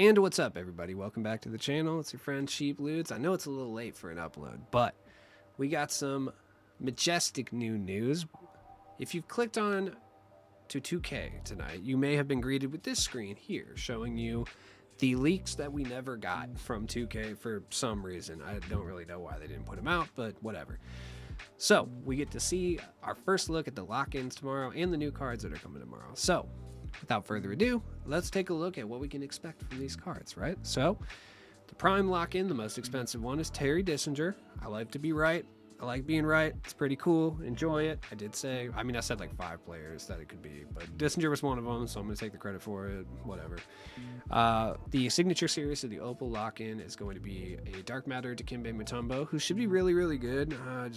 And what's up, everybody? Welcome back to the channel. It's your friend Sheep Loots. I know it's a little late for an upload, but we got some majestic new news. If you've clicked on to 2K tonight, you may have been greeted with this screen here showing you the leaks that we never got from 2K for some reason. I don't really know why they didn't put them out, but whatever. So we get to see our first look at the lock-ins tomorrow and the new cards that are coming tomorrow. So without further ado, let's take a look at what we can expect from these cards, right? So the prime lock-in, the most expensive one, is Terry Dischinger. I like to be right. I like being right. It's pretty cool. Enjoy it. I did say, I said like 5 players that it could be, but Dischinger was one of them, so I'm going to take the credit for it. Whatever. The signature series of the Opal lock-in is going to be a Dark Matter Dikembe Mutombo, who should be really, really good. I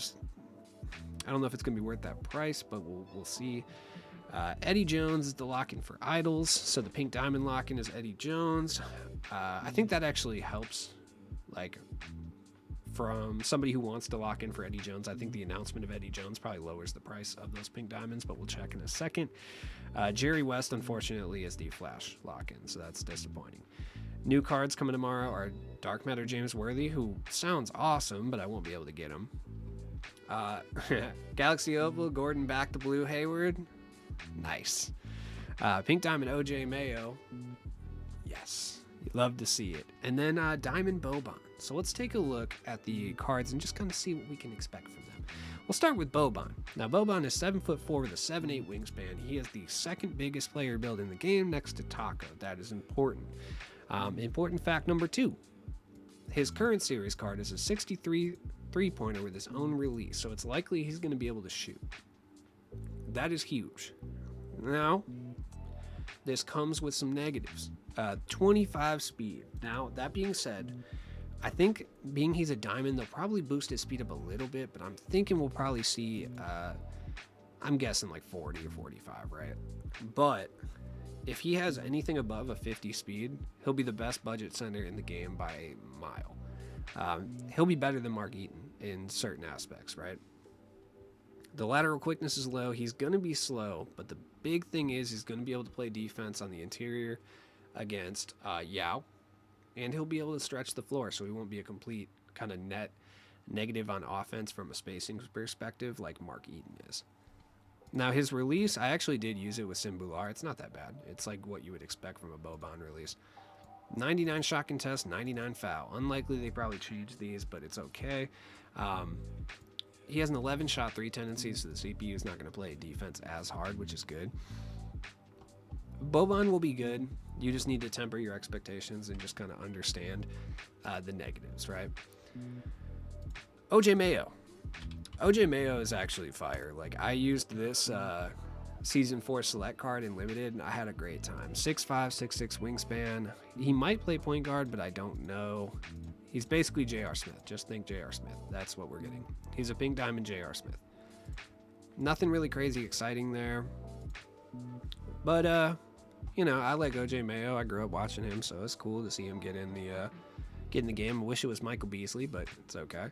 don't know if it's going to be worth that price, but we'll see. Eddie Jones is the lock-in for Idols, so the pink diamond lock-in is Eddie Jones. I think that actually helps, like, from somebody who wants to lock in for Eddie Jones. I think the announcement of Eddie Jones probably lowers the price of those pink diamonds, but we'll check in a second. Jerry West, unfortunately, is the Flash lock-in, so that's disappointing. New cards coming tomorrow are Dark Matter James Worthy, who sounds awesome, but I won't be able to get him. Galaxy Opal, Gordon back to blue Hayward. Nice. Pink Diamond OJ Mayo. Yes. Love to see it. And then Diamond Boban. So let's take a look at the cards and just kind of see what we can expect from them. We'll start with Boban. Now, Boban is 7'4" with a 7'8" wingspan. He is the second biggest player build in the game next to Taco. That is important. Important fact number 2. His current series card is a 63 3-pointer with his own release, so it's likely he's going to be able to shoot. That is huge. Now, this comes with some negatives. 25 speed. Now, that being said, I think being he's a diamond, they'll probably boost his speed up a little bit, but I'm thinking we'll probably see, I'm guessing like 40 or 45, right? But if he has anything above a 50 speed, he'll be the best budget center in the game by a mile. He'll be better than Mark Eaton in certain aspects, right? The lateral quickness is low. He's going to be slow, but the big thing is he's going to be able to play defense on the interior against Yao, and he'll be able to stretch the floor, so he won't be a complete kind of net negative on offense from a spacing perspective like Mark Eaton is. Now, his release, I actually did use it with Simbular. It's not that bad. It's like what you would expect from a Boban release. 99 shot contest, 99 foul. Unlikely they probably changed these, but it's okay. He has an 11 shot 3 tendency, so the CPU is not going to play defense as hard, which is good. Boban will be good. You just need to temper your expectations and just kind of understand the negatives, right? OJ Mayo. OJ Mayo is actually fire. Like, I used this Season 4 select card in Limited, and I had a great time. 6'5", 6'6" wingspan. He might play point guard, but I don't know. He's basically J.R. Smith. Just think J.R. Smith. That's what we're getting. He's a pink diamond J.R. Smith. Nothing really crazy exciting there. But, I like OJ Mayo. I grew up watching him, so it's cool to see him get in the game. I wish it was Michael Beasley, but it's okay.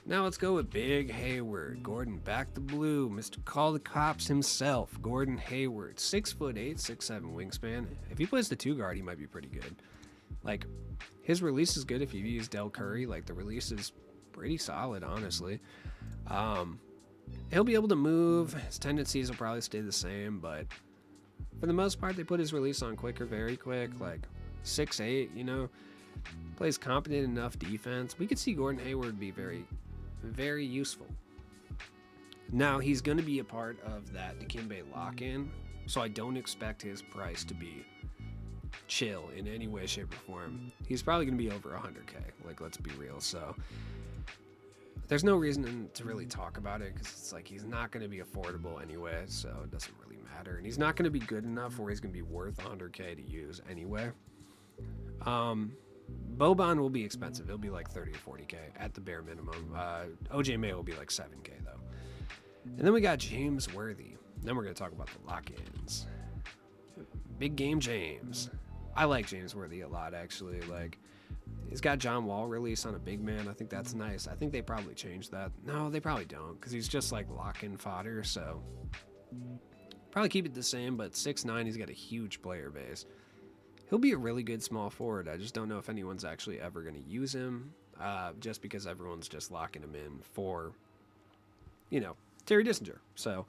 Now let's go with Big Hayward. Gordon back to blue. Mr. Call the Cops himself. Gordon Hayward. 6'8", 6'7" wingspan. If he plays the 2 guard, he might be pretty good. Like, his release is good if you use Del Curry. Like, the release is pretty solid, honestly. He'll be able to move. His tendencies will probably stay the same, but for the most part, they put his release on quicker, very quick. Like, 6'8", plays competent enough defense. We could see Gordon Hayward be very, very useful. Now, he's going to be a part of that Dikembe lock-in, so I don't expect his price to be chill in any way, shape, or form. He's probably going to be over 100K, like, let's be real. So there's no reason to really talk about it, because it's like he's not going to be affordable anyway, so it doesn't really matter. And he's not going to be good enough where he's going to be worth 100K to use anyway. Boban will be expensive. He'll be like 30 or 40K at the bare minimum. OJ Mayo will be like 7K though. And then we got James Worthy. Then we're going to talk about the lock-ins. Big game James. I like James Worthy a lot, actually. Like, he's got John Wall release on a big man. I think that's nice. I think they probably changed that. No, they probably don't, because he's just like lock-in fodder, so probably keep it the same, but 6'9", he's got a huge player base. He'll be a really good small forward. I just don't know if anyone's actually ever going to use him, just because everyone's just locking him in for, Terry Dischinger. So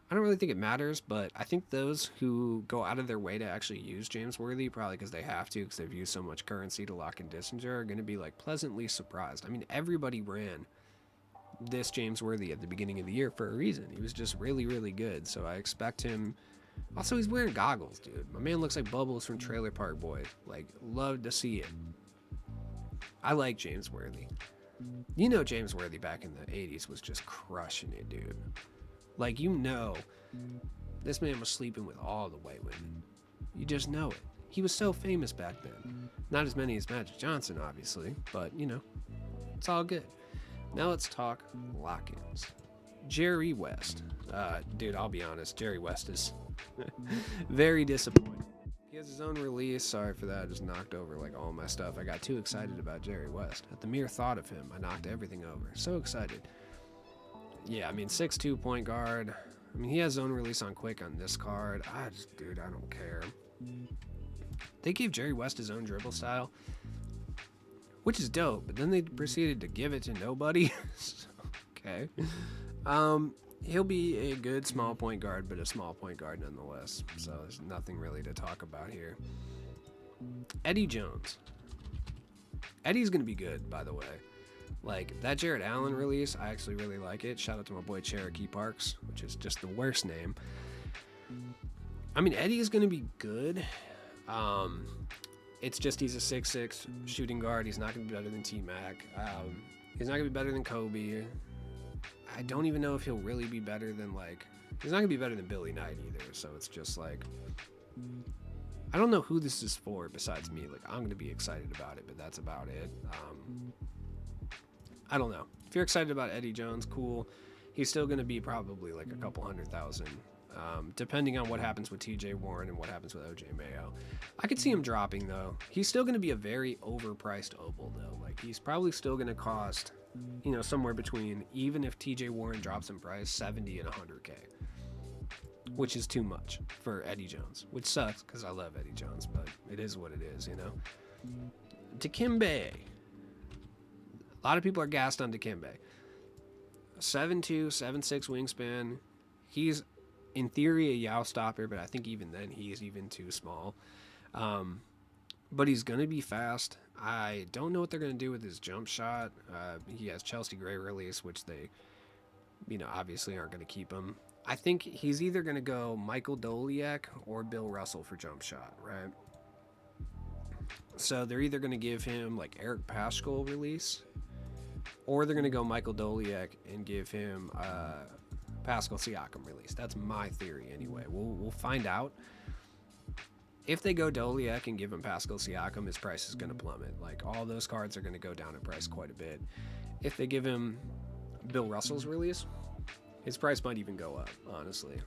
I don't really think it matters, but I think those who go out of their way to actually use James Worthy, probably because they have to, because they've used so much currency to lock in Dischinger, are going to be like pleasantly surprised. I mean, everybody ran this James Worthy at the beginning of the year for a reason. He was just really, really good. So I expect him. Also, he's wearing goggles, dude. My man looks like Bubbles from Trailer Park Boy. Like, love to see it. I like James Worthy. James Worthy back in the 80s was just crushing it, dude. Like, this man was sleeping with all the white women. You just know it. He was so famous back then. Not as many as Magic Johnson, obviously, but, it's all good. Now let's talk lock-ins. Jerry West. Dude, I'll be honest. Jerry West is very disappointing. He has his own release. Sorry for that. I just knocked over like all my stuff. I got too excited about Jerry West. At the mere thought of him, I knocked everything over. So excited. Yeah, I mean, 6'2" point guard. I mean, he has his own release on quick on this card. I don't care. They gave Jerry West his own dribble style, which is dope, but then they proceeded to give it to nobody. So, okay. He'll be a good small point guard, but a small point guard nonetheless. So there's nothing really to talk about here. Eddie Jones. Eddie's going to be good, by the way. Like, that Jared Allen release, I actually really like it. Shout out to my boy Cherokee Parks, which is just the worst name. I mean, Eddie is going to be good. It's just he's a 6'6" shooting guard. He's not going to be better than T-Mac. He's not going to be better than Kobe. I don't even know if he'll really be better than, he's not going to be better than Billy Knight either. So it's just I don't know who this is for besides me. I'm going to be excited about it, but that's about it. I don't know. If you're excited about Eddie Jones, cool. He's still going to be probably a couple 100,000, depending on what happens with TJ Warren and what happens with OJ Mayo. I could see him dropping, though. He's still going to be a very overpriced opal, though. He's probably still going to cost, somewhere between, even if TJ Warren drops in price, 70 and 100K, which is too much for Eddie Jones, which sucks because I love Eddie Jones, but it is what it is, Dikembe. A lot of people are gassed on Dikembe. 7'2", 7'6" wingspan. He's, in theory, a Yao stopper, but I think even then he's even too small. But he's going to be fast. I don't know what they're going to do with his jump shot. He has Chelsea Gray release, which they, obviously aren't going to keep him. I think he's either going to go Michael Doliak or Bill Russell for jump shot, right? So they're either going to give him, Eric Paschal release, or they're going to go Michael Doliak and give him Pascal Siakam release. That's my theory anyway. We'll find out. If they go Doliak and give him Pascal Siakam, his price is going to plummet. All those cards are going to go down in price quite a bit. If they give him Bill Russell's release, his price might even go up, honestly.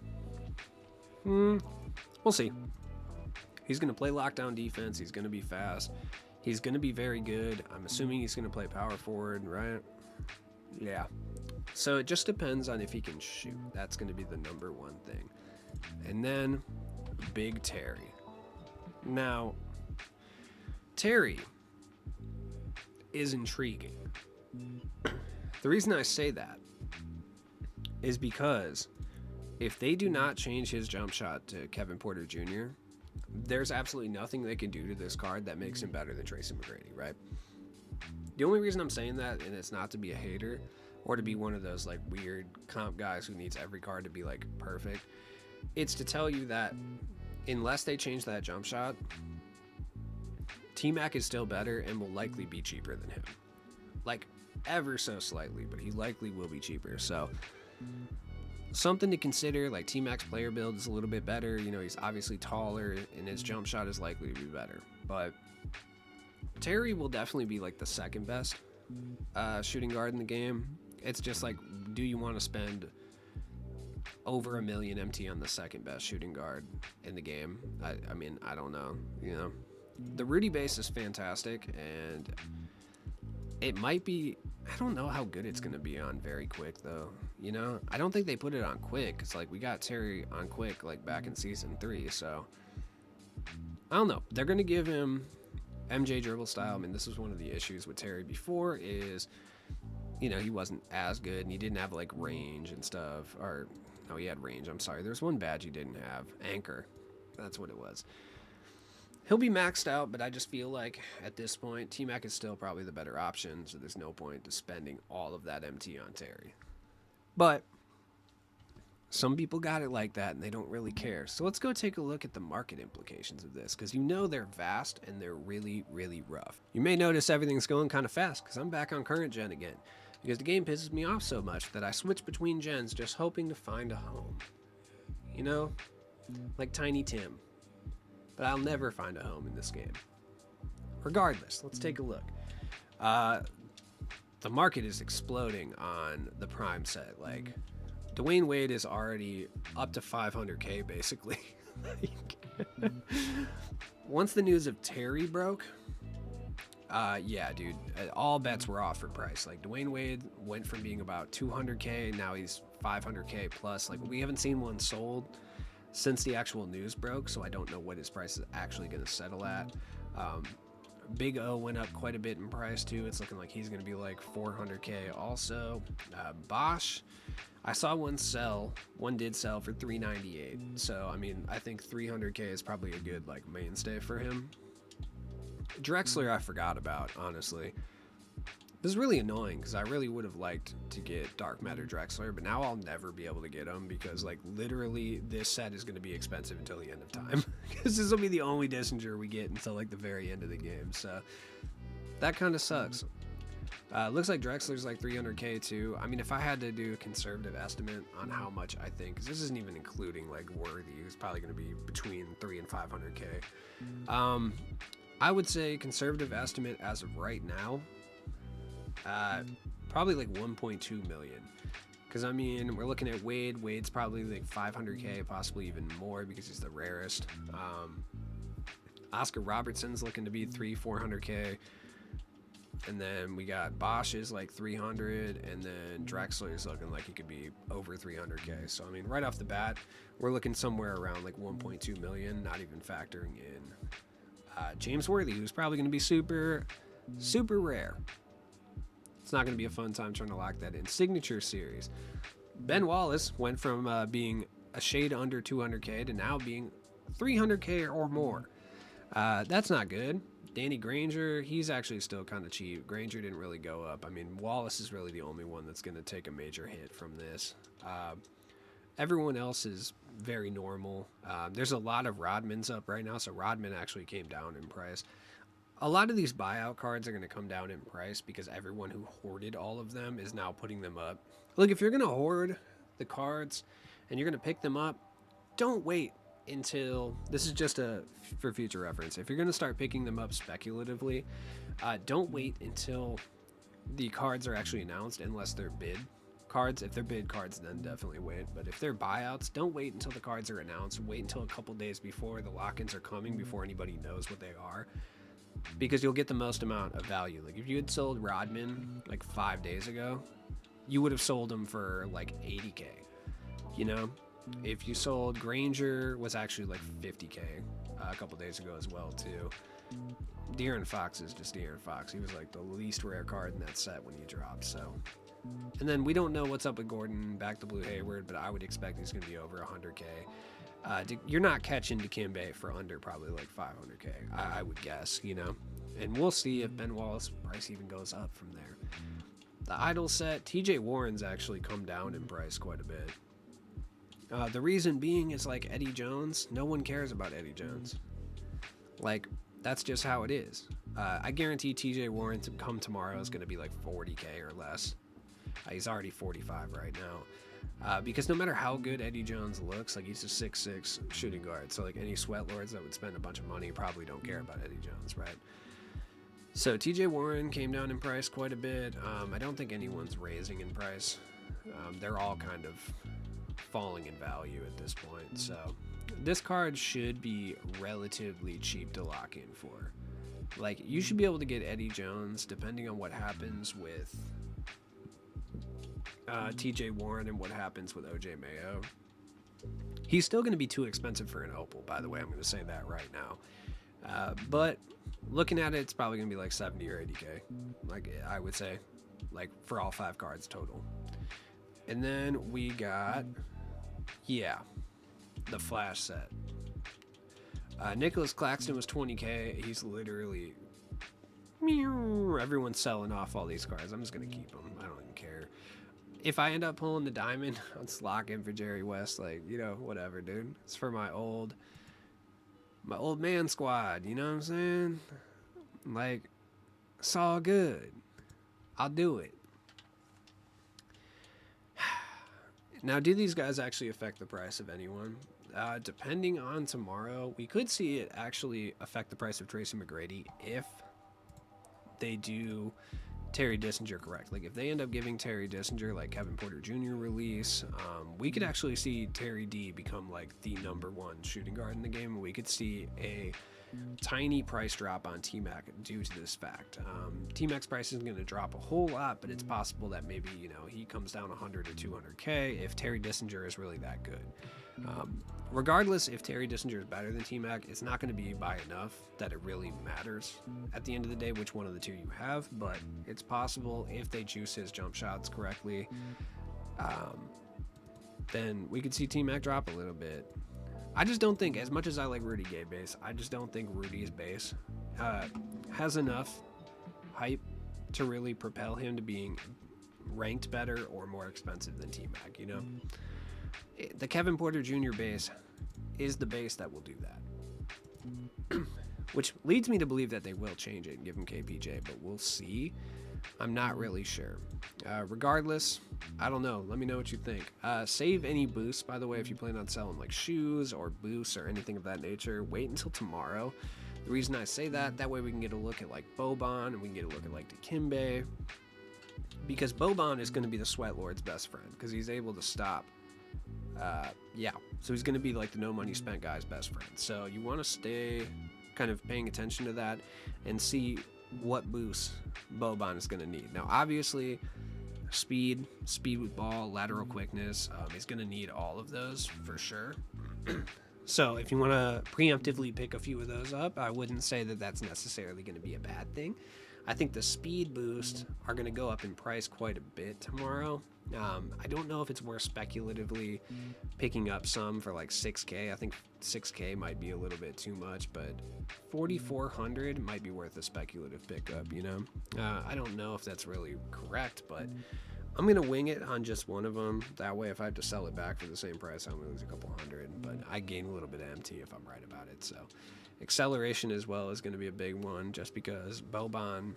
We'll see. He's going to play lockdown defense. He's going to be fast. He's going to be very good. I'm assuming he's going to play power forward, right? Yeah. So it just depends on if he can shoot. That's going to be the number one thing. And then Big Terry. Now, Terry is intriguing. The reason I say that is because if they do not change his jump shot to Kevin Porter Jr., there's absolutely nothing they can do to this card that makes him better than Tracy McGrady, right? The only reason I'm saying that, and it's not to be a hater or to be one of those weird comp guys who needs every card to be perfect, it's to tell you that unless they change that jump shot, T-Mac is still better and will likely be cheaper than him. Ever so slightly, but he likely will be cheaper. So something to consider. T-Mac's player build is a little bit better. He's obviously taller and his jump shot is likely to be better. But Terry will definitely be the second best shooting guard in the game. It's just do you want to spend over $1 million MT on the second best shooting guard in the game? I mean, I don't know. The Rudy base is fantastic, and it might be. I don't know how good it's going to be on very quick, though. I don't think they put it on quick. It's we got Terry on quick, back in season 3. So I don't know. They're going to give him MJ dribble style. I mean, this was one of the issues with Terry before is, he wasn't as good and he didn't have like range and stuff. Or, no, he had range. I'm sorry. There's one badge he didn't have. Anchor. That's what it was. He'll be maxed out, but I just feel like at this point, T-Mac is still probably the better option, so there's no point to spending all of that MT on Terry. But some people got it like that, and they don't really care. So let's go take a look at the market implications of this, because they're vast, and they're really, really rough. You may notice everything's going kind of fast, because I'm back on current gen again, because the game pisses me off so much that I switch between gens just hoping to find a home. Like Tiny Tim. But I'll never find a home in this game. Regardless, let's take a look. The market is exploding on the Prime set. Like, Dwayne Wade is already up to 500K, basically. Once the news of Terry broke, yeah, dude, all bets were off for price. Like, Dwayne Wade went from being about 200K, now he's 500K plus. Like, we haven't seen one sold since the actual news broke, so I don't know what his price is actually going to settle at. Big O went up quite a bit in price too. It's looking like he's going to be like 400K also. Bosch, I saw one did sell for 398. So I mean, I think 300K is probably a good like mainstay for him. Drexler I forgot about, honestly. This is really annoying because I really would have liked to get Dark Matter Drexler, but now I'll never be able to get him because, like, literally this set is going to be expensive until the end of time. Because this will be the only Dischinger we get until, like, the very end of the game. So that kind of sucks. Looks like Drexler's like 300K too. I mean, if I had to do a conservative estimate on how much I think, because this isn't even including, like, Worthy, who's probably going to be between 300 and 500K. I would say conservative estimate as of right now, probably like 1.2 million, because I mean we're looking at Wade's probably like 500K, possibly even more because he's the rarest. Oscar Robertson's looking to be 400K, and then we got Bosch's like 300, and then Drexler's looking like he could be over 300K. So I mean, right off the bat, we're looking somewhere around like 1.2 million, not even factoring in James Worthy, who's probably going to be super rare. It's not going to be a fun time trying to lock that in. Signature series. Ben Wallace went from being a shade under 200K to now being 300K or more. That's not good. Danny Granger, he's actually still kind of cheap. Granger didn't really go up. I mean, Wallace is really the only one that's going to take a major hit from this. Everyone else is very normal. There's a lot of Rodmans up right now, so Rodman actually came down in price. A lot of these buyout cards are going to come down in price because everyone who hoarded all of them is now putting them up. Look, if you're going to hoard the cards and you're going to pick them up, don't wait until, this is just for future reference, if you're going to start picking them up speculatively, don't wait until the cards are actually announced unless they're bid cards. If they're bid cards, then definitely wait. But if they're buyouts, don't wait until the cards are announced. Wait until a couple days before the lock-ins are coming, before anybody knows what they are, because you'll get the most amount of value. Like if you had sold Rodman like 5 days ago, you would have sold him for like 80K. If you sold Granger, was actually like 50K a couple days ago as well too. De'Aaron Fox is just De'Aaron Fox. He was like the least rare card in that set when he dropped. So, and then we don't know what's up with Gordon, back to Blue Hayward, but I would expect he's going to be over 100K. You're not catching Dikembe for under probably like 500K, I would guess, and we'll see if Ben Wallace price even goes up from there. The Idol set, TJ Warren's actually come down in price quite a bit. The reason being is like Eddie Jones, no one cares about Eddie Jones. Like, that's just how it is. I guarantee TJ Warren to come tomorrow is going to be like 40K or less. He's already 45 right now. Because no matter how good Eddie Jones looks, like he's a 6'6" shooting guard. So like any sweat lords that would spend a bunch of money probably don't care about Eddie Jones, right? So TJ Warren came down in price quite a bit. I don't think anyone's raising in price. They're all kind of falling in value at this point. So this card should be relatively cheap to lock in for. Like, you should be able to get Eddie Jones depending on what happens with TJ Warren and what happens with OJ Mayo. He's still going to be too expensive for an opal, by the way. I'm going to say that right now. But looking at it, it's probably going to be like 70 or 80k. Like I would say, like for all 5 cards total. And then we got, yeah, the Flash set. Nicholas Claxton was 20k. He's literally, everyone's selling off all these cards. I'm just going to keep them. I don't even care. If I end up pulling the diamond, I'll just lock in for Jerry West. Like, you know, whatever, dude. It's for my old man squad. You know what I'm saying? Like, it's all good. I'll do it. Now, do these guys actually affect the price of anyone? Depending on tomorrow, we could see it actually affect the price of Tracy McGrady if they do Terry Dischinger correct. Like if they end up giving Terry Dischinger like Kevin Porter Jr. release, we could actually see Terry D become like the #1 shooting guard in the game. We could see a tiny price drop on T-Mac due to this fact. T-Mac's price isn't going to drop a whole lot, but it's possible that maybe, you know, he comes down 100 or 200k if Terry Dischinger is really that good. Regardless, if Terry Dischinger is better than T-Mac, it's not going to be by enough that it really matters at the end of the day which one of the two you have, but it's possible if they juice his jump shots correctly, then we could see T-Mac drop a little bit. I just don't think, as much as I like Rudy Gay base, I just don't think Rudy's base has enough hype to really propel him to being ranked better or more expensive than T-Mac, you know? The Kevin Porter Jr. base is the base that will do that. Which leads me to believe that they will change it and give him KPJ, but we'll see. I'm not really sure. Regardless, I don't know. Let me know what you think. Save any boosts, by the way, if you plan on selling like shoes or boosts or anything of that nature. Wait until tomorrow. The reason I say that way we can get a look at like Boban and we can get a look at like Dikembe. Because Boban is going to be the Sweat Lord's best friend because he's able to stop. So he's going to be like the no money spent guy's best friend. So you want to stay kind of paying attention to that and see what boosts Boban is going to need. Now, obviously, speed with ball, lateral quickness, he's going to need all of those for sure. So if you want to preemptively pick a few of those up, I wouldn't say that that's necessarily going to be a bad thing. I think the speed boosts are going to go up in price quite a bit tomorrow. I don't know if it's worth speculatively picking up some for like 6K. I think 6K might be a little bit too much, but 4,400 might be worth a speculative pickup, you know? I don't know if that's really correct, but I'm going to wing it on just one of them. That way, if I have to sell it back for the same price, I'm going to lose a couple hundred, but I gain a little bit of MT if I'm right about it. So acceleration as well is going to be a big one just because Boban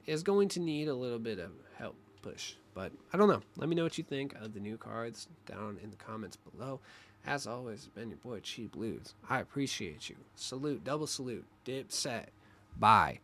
is going to need a little bit of help push. But I don't know. Let me know what you think of the new cards down in the comments below. As always, it's been your boy Cheap Blues. I appreciate you. Salute, double salute, dip set. Bye.